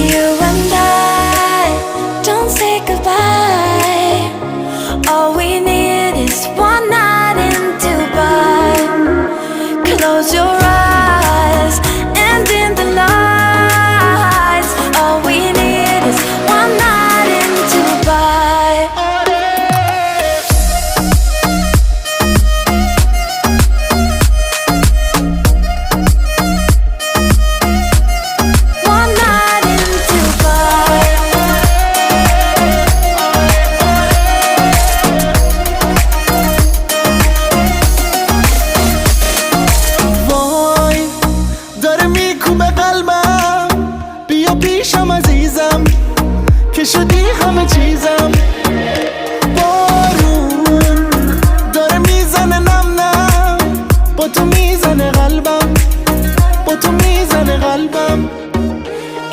You and I don't say goodbye. All we need is one night in Dubai. Close your eyes and in the lights. All we need is one night in Dubai. One night in Dubai. وای داره میکوبه قلبم، بیا پیشم عزیزم که شدی همه چیزم. بارون داره میزنه نم نم، با تو میزنه قلبم، با تو میزنه قلبم.